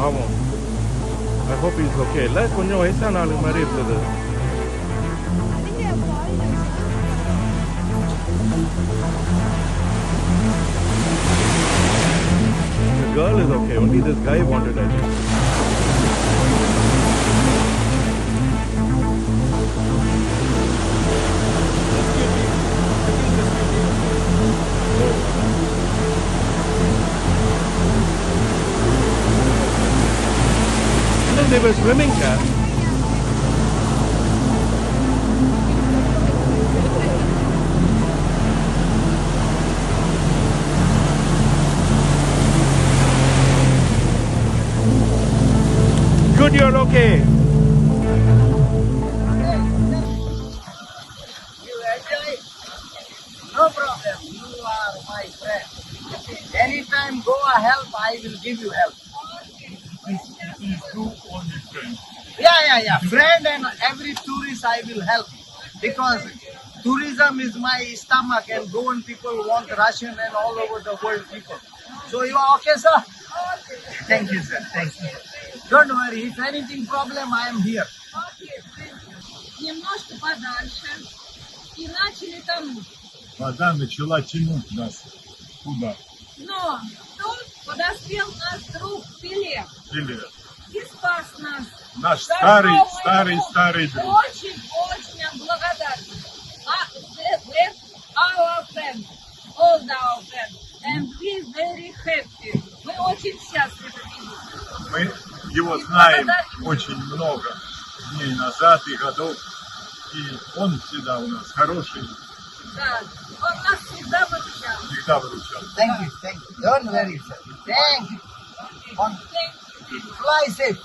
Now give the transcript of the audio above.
பாவம். I hope he's okay. இல்ல கொஞ்சம் வயசான ஆளு மாதிரி இருக்குது. The girl is okay. Only this guy wanted it. They were swimming here. Good, you're okay. You enjoy? No problem. You are my friend. Anytime go a help, I will give you help. Yeah. Friend and every tourist I will help. Because tourism is my stomach and Goan people want Russian and all over the world people. So you are okay, sir? Thank you, sir. Thank you. Don't worry. If anything problem, I am here. Немножко подальше и начали тонуть. Вода начала тянуть нас. Куда? Но тут подоспел наш друг Филипп Или и спас нас. наш За что мы старый ему друг. Очень благодарны. Let our friend, all our friends, and we very happy. Мы очень счастливы видеть. Мы его знаем очень много дней назад и годов. И он всегда у нас хороший, Да, он нас всегда выручал. всегда выручал. Thank you. Don't worry, sir. Thank you. Thank you. Fly safe.